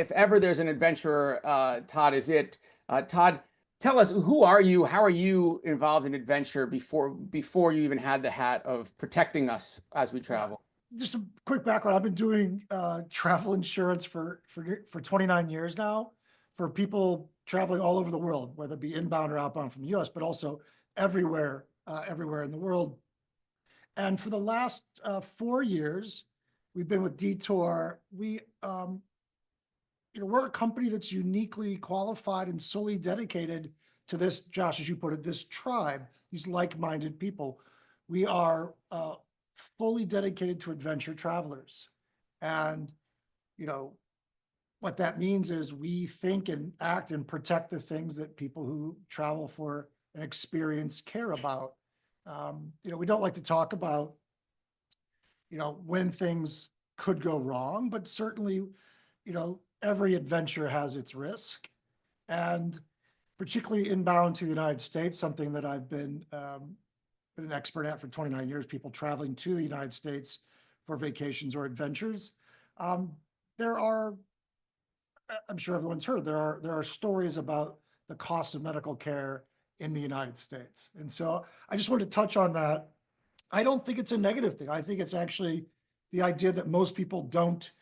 If ever there's an adventurer, Todd is it. Todd, tell us, who are you? How are you involved in adventure before you even had the hat of protecting us as we Yeah. travel? Just a quick background. I've been doing travel insurance for 29 years now for people traveling all over the world, whether it be inbound or outbound from the US, but also everywhere in the world. And for the last 4 years, we've been with Detour. We're a company that's uniquely qualified and solely dedicated to this, Josh, as you put it, this tribe, these like-minded people. We are fully dedicated to adventure travelers. And, you know, what that means is we think and act and protect the things that people who travel for an experience care about. We don't like to talk about, when things could go wrong, but certainly, every adventure has its risk. And particularly inbound to the United States, something that I've been an expert at for 29 years, people traveling to the United States for vacations or adventures. There are, I'm sure everyone's heard, there are stories about the cost of medical care in the United States. And so I just wanted to touch on that. I don't think it's a negative thing. I think it's actually the idea that most people don't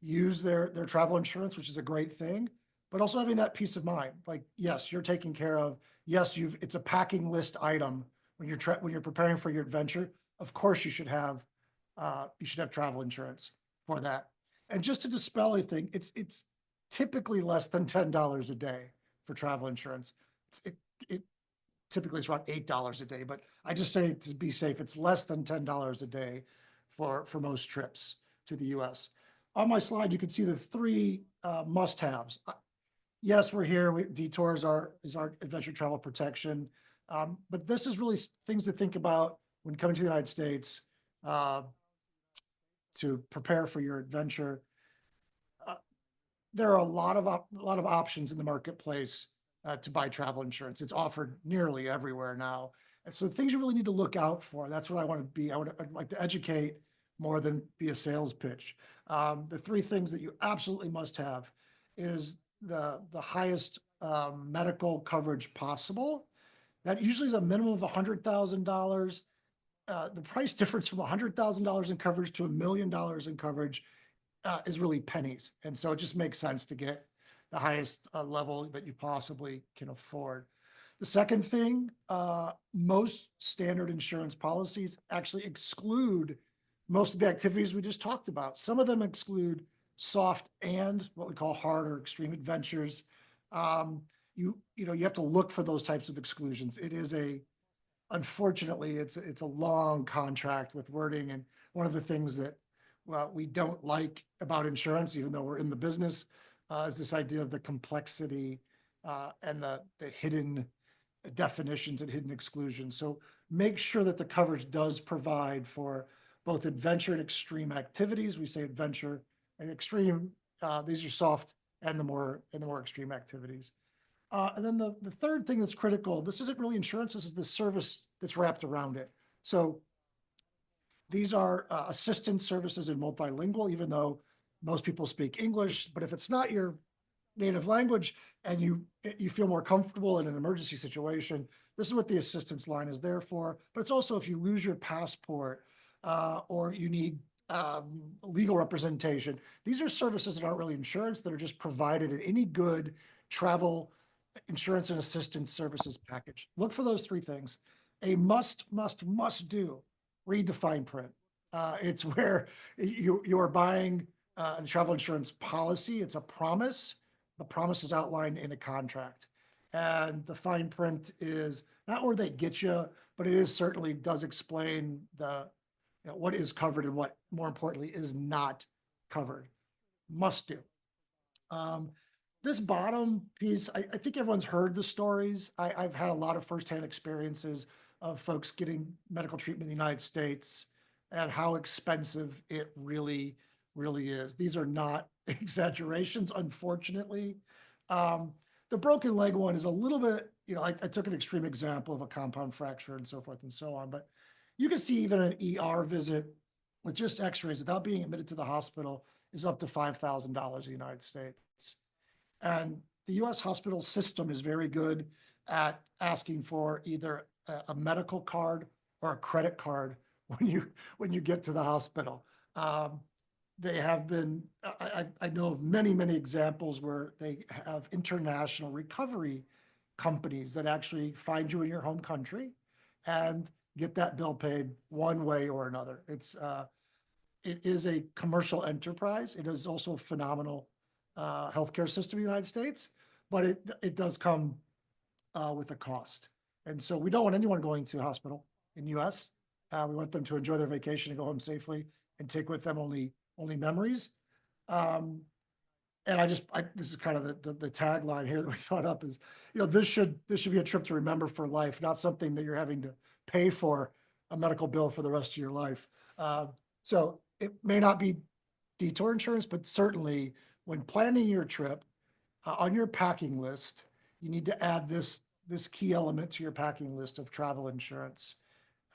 use their travel insurance, which is a great thing, but also having that peace of mind. Like, yes, you're taken care of. Yes, it's a packing list item when you're preparing for your adventure. Of course, you should have travel insurance for that. And just to dispel anything, it's typically less than $10 a day for travel insurance. It typically it's around $8 a day, but I just say to be safe, it's less than $10 a day for most trips to the US. On my slide, you can see the three must-haves. Yes, we're here. Detour is our adventure travel protection, but this is really things to think about when coming to the United States to prepare for your adventure. There are a lot of options in the marketplace to buy travel insurance. It's offered nearly everywhere now. And so the things you really need to look out for, that's what I want to be. I'd like to educate more than be a sales pitch. The three things that you absolutely must have is the highest medical coverage possible. That usually is a minimum of $100,000. The price difference from $100,000 in coverage to $1 million in coverage is really pennies. And so it just makes sense to get the highest level that you possibly can afford. The second thing, most standard insurance policies actually exclude most of the activities we just talked about. Some of them exclude soft and what we call hard or extreme adventures. You have to look for those types of exclusions. Unfortunately, it's a long contract with wording. And one of the things that we don't like about insurance, even though we're in the business, is this idea of the complexity and the hidden definitions and hidden exclusions. So make sure that the coverage does provide for both adventure and extreme activities. We say adventure and extreme. These are soft and the more extreme activities. And then the third thing that's critical, this isn't really insurance, this is the service that's wrapped around it. So these are assistance services in multilingual, even though most people speak English. But if it's not your native language and you feel more comfortable in an emergency situation, this is what the assistance line is there for. But it's also if you lose your passport or you need legal representation. These are services that aren't really insurance, that are just provided in any good travel insurance and assistance services package. Look for those three things. A must do. Read the fine print. It's where you are buying a travel insurance policy. It's a promise. The promise is outlined in a contract. And the fine print is not where they get you, but it is certainly does explain what is covered and what, more importantly, is not covered. Must do. This bottom piece, I think everyone's heard the stories. I've had a lot of firsthand experiences of folks getting medical treatment in the United States and how expensive it really is. These are not exaggerations, unfortunately. The broken leg one is a little bit, I took an extreme example of a compound fracture and so forth and so on, but you can see even an ER visit with just x-rays without being admitted to the hospital is up to $5,000 in the United States. And the US hospital system is very good at asking for either a medical card or a credit card when you get to the hospital. They have been, I know of many, many examples where they have international recovery companies that actually find you in your home country and get that bill paid one way or another. It is a commercial enterprise. It is also a phenomenal healthcare system in the United States, but it does come with a cost. And so we don't want anyone going to hospital in the US. We want them to enjoy their vacation and go home safely and take with them only memories. And this is kind of the tagline here that we thought up is, this should be a trip to remember for life, not something that you're having to pay for a medical bill for the rest of your life. So it may not be detour insurance, but certainly when planning your trip on your packing list, you need to add this key element to your packing list of travel insurance.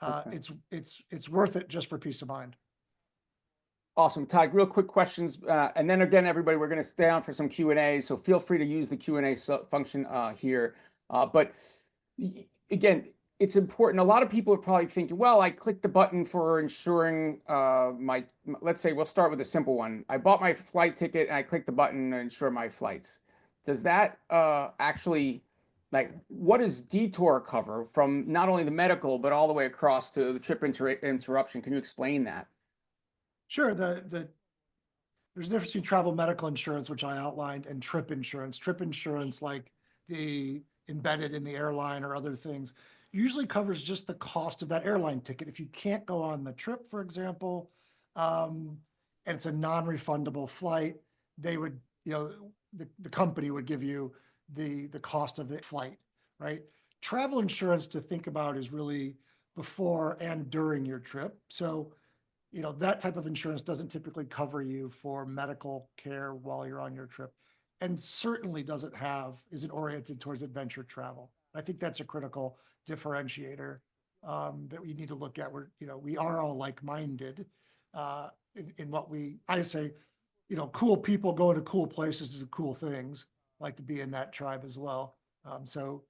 Okay. It's worth it just for peace of mind. Awesome, Todd. Real quick questions, and then again, everybody, we're going to stay on for some Q&A. So feel free to use the Q&A function here. But again, it's important. A lot of people are probably thinking, well, I clicked the button for insuring let's say we'll start with a simple one. I bought my flight ticket and I clicked the button to insure my flights. Does that actually, like, what does Detour cover from not only the medical, but all the way across to the trip interruption? Can you explain that? Sure. There's a difference between travel medical insurance, which I outlined, and trip insurance. Trip insurance, like the embedded in the airline or other things, usually covers just the cost of that airline ticket. If you can't go on the trip, for example, and it's a non-refundable flight, they would, the company would give you the cost of the flight, right? Travel insurance to think about is really before and during your trip. So that type of insurance doesn't typically cover you for medical care while you're on your trip, and certainly isn't oriented towards adventure travel. I think that's a critical differentiator that we need to look at. We are all like-minded in what I say, cool people going to cool places to do cool things, like to be in that tribe as well. So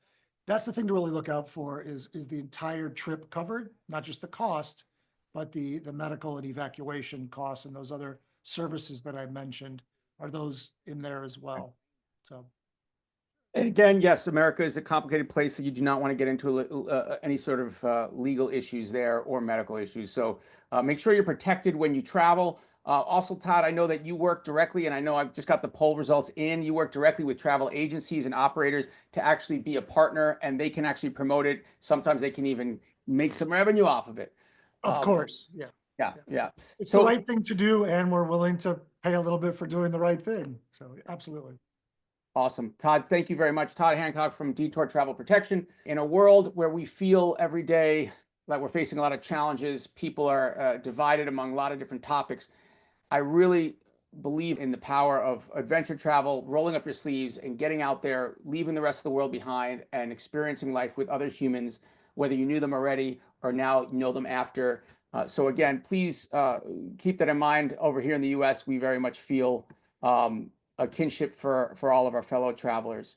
that's the thing to really look out for is the entire trip covered, not just the cost, but the medical and evacuation costs and those other services that I mentioned, are those in there as well? So. And again, yes, America is a complicated place, so you do not want to get into any sort of legal issues there or medical issues. So make sure you're protected when you travel. Also, Todd, I know that you work directly, and I know I've just got the poll results in. You work directly with travel agencies and operators to actually be a partner, and they can actually promote it. Sometimes they can even make some revenue off of it. Of course, yeah. Yeah. It's So, the right thing to do, and we're willing to pay a little bit for doing the right thing. So absolutely. awesome. Todd, thank you very much. Todd Hancock from Detour Travel Protection. In a world where we feel every day like we're facing a lot of challenges, people are divided among a lot of different topics, I really believe in the power of adventure travel, rolling up your sleeves and getting out there, leaving the rest of the world behind and experiencing life with other humans, whether you knew them already or now know them after. So again, please keep that in mind. Over here in the US, we very much feel a kinship for all of our fellow travelers.